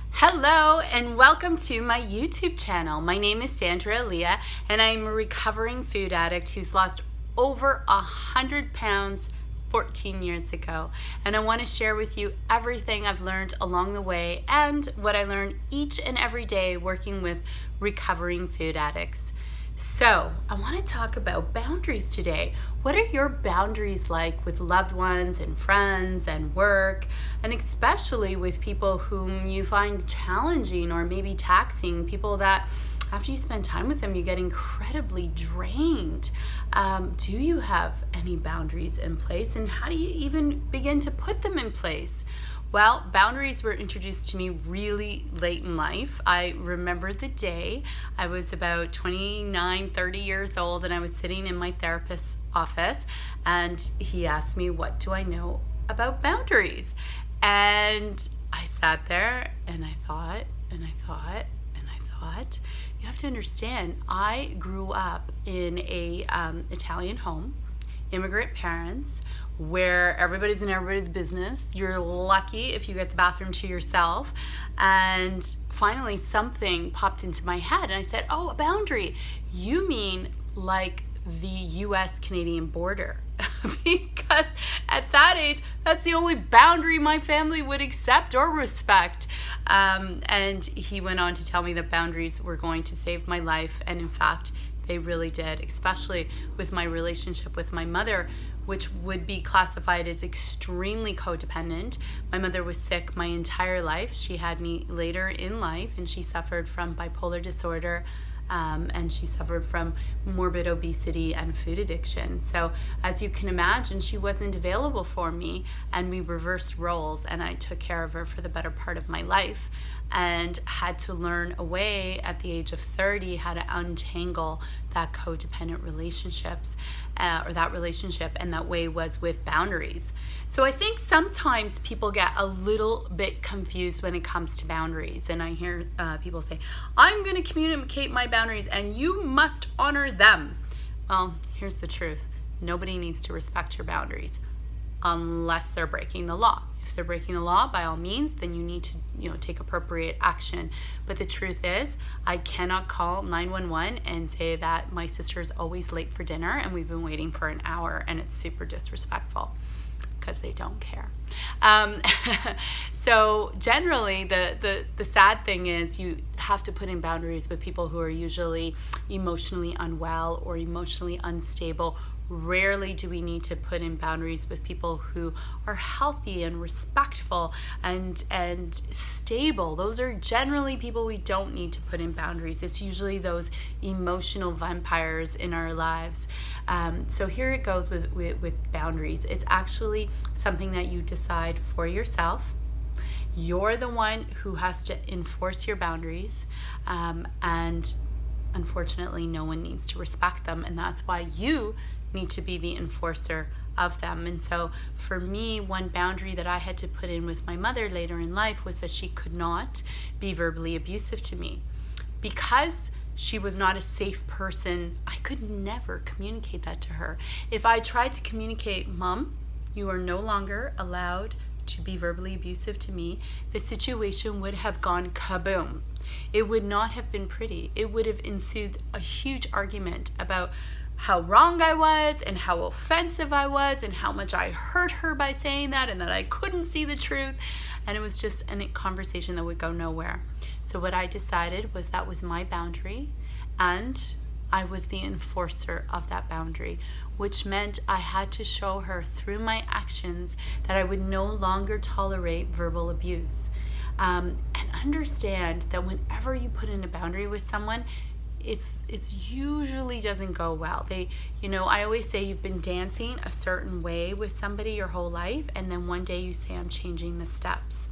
Hello and welcome to my YouTube channel. My name is Sandra Aaliyah and I'm a recovering food addict who's lost over 100 pounds 14 years ago. And I want to share with you everything I've learned along the way and what I learn each and every day working with recovering food addicts. So, I want to talk about boundaries today. What are your boundaries like with loved ones and friends and work, and especially with people whom you find challenging or maybe taxing, people that after you spend time with them, you get incredibly drained. Do you have any boundaries in place, and how do you even begin to put them in place? Well, boundaries were introduced to me really late in life. I remember the day I was about 29, 30 years old, and I was sitting in my therapist's office, and he asked me, what do I know about boundaries? And I sat there and I thought, and I thought, and I thought, you have to understand, I grew up in a Italian home, immigrant parents, where everybody's in everybody's business. You're lucky if you get the bathroom to yourself. And finally something popped into my head and I said, oh, a boundary. You mean like the US-Canadian border? Because at that age, that's the only boundary my family would accept or respect. And he went on to tell me that boundaries were going to save my life. And in fact, they really did, especially with my relationship with my mother, which would be classified as extremely codependent. My mother was sick my entire life. She had me later in life, and she suffered from bipolar disorder, and she suffered from morbid obesity and food addiction. So as you can imagine, she wasn't available for me, and we reversed roles, and I took care of her for the better part of my life and had to learn a way at the age of 30 how to untangle that codependent relationships or that relationship, and that way was with boundaries. So I think sometimes people get a little bit confused when it comes to boundaries, and I hear people say, I'm going to communicate my boundaries and you must honor them. Well, here's the truth. Nobody needs to respect your boundaries unless they're breaking the law. If they're breaking the law, by all means, then you need to, take appropriate action. But the truth is, I cannot call 911 and say that my sister is always late for dinner and we've been waiting for an hour, and it's super disrespectful because they don't care. So generally, the sad thing is you have to put in boundaries with people who are usually emotionally unwell or emotionally unstable. Rarely do we need to put in boundaries with people who are healthy and respectful and stable. Those are generally people we don't need to put in boundaries. It's usually those emotional vampires in our lives. So here it goes with boundaries. It's actually something that you decide for yourself. You're the one who has to enforce your boundaries, and unfortunately no one needs to respect them, and that's why you need to be the enforcer of them. And so for me, one boundary that I had to put in with my mother later in life was that she could not be verbally abusive to me. Because she was not a safe person, I could never communicate that to her. If I tried to communicate, Mom, you are no longer allowed to be verbally abusive to me, the situation would have gone kaboom. It would not have been pretty. It would have ensued a huge argument about how wrong I was and how offensive I was and how much I hurt her by saying that and that I couldn't see the truth. And it was just a conversation that would go nowhere. So what I decided was that was my boundary, and I was the enforcer of that boundary, which meant I had to show her through my actions that I would no longer tolerate verbal abuse. And understand that whenever you put in a boundary with someone, it's usually doesn't go well. I always say you've been dancing a certain way with somebody your whole life, and then one day you say, I'm changing the steps.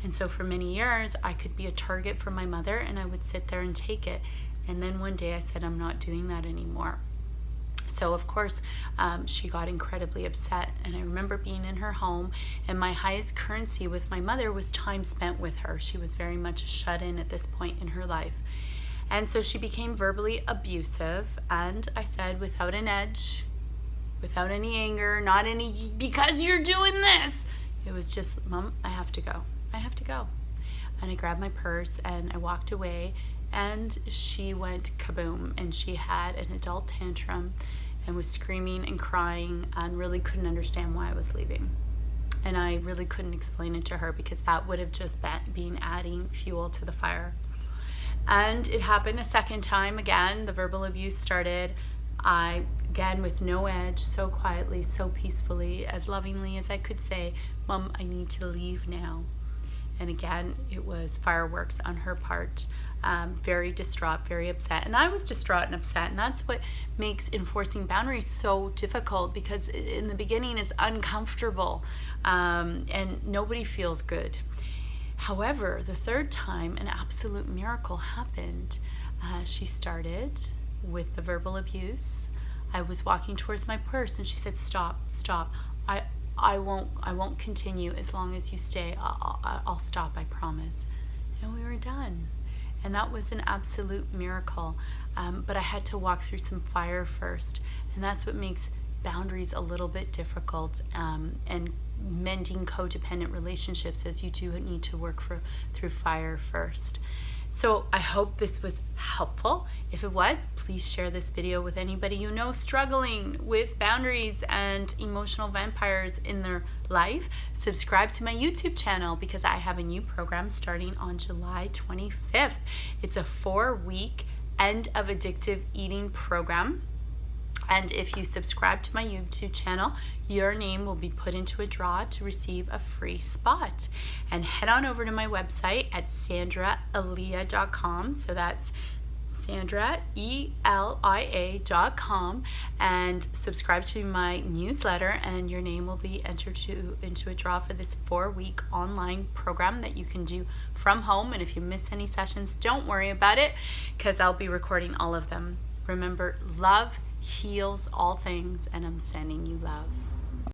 And so for many years, I could be a target for my mother, and I would sit there and take it. And then one day I said, I'm not doing that anymore. So of course, she got incredibly upset. And I remember being in her home, and my highest currency with my mother was time spent with her. She was very much a shut-in at this point in her life. And so she became verbally abusive, and I said, without an edge, without any anger, not any, because you're doing this. It was just, Mom, I have to go. I have to go. and I grabbed my purse and I walked away, and she went kaboom, and she had an adult tantrum and was screaming and crying and really couldn't understand why I was leaving. And I really couldn't explain it to her because that would have just been adding fuel to the fire. And it happened a second time again. The verbal abuse started. I, again, with no edge, so quietly, so peacefully, as lovingly as I could say, "Mom, I need to leave now." And again, it was fireworks on her part. Very distraught, very upset. And I was distraught and upset. And that's what makes enforcing boundaries so difficult, because in the beginning it's uncomfortable and nobody feels good. However, the third time, an absolute miracle happened. She started with the verbal abuse. I was walking towards my purse and she said, "Stop, stop. I won't continue as long as you stay. I'll stop, I promise." And we were done. And that was an absolute miracle. But I had to walk through some fire first. And that's what makes boundaries a little bit difficult, and mending codependent relationships, as you do need to work through fire first. So I hope this was helpful. If it was, please share this video with anybody you know struggling with boundaries and emotional vampires in their life. Subscribe to my YouTube channel because I have a new program starting on July 25th. It's a 4-week end of addictive eating program. And if you subscribe to my YouTube channel, your name will be put into a draw to receive a free spot. And head on over to my website at sandraelia.com. So that's Sandra, ELIA.com, and subscribe to my newsletter, and your name will be entered into a draw for this 4-week online program that you can do from home. And if you miss any sessions, don't worry about it, because I'll be recording all of them. Remember, love heals all things, and I'm sending you love.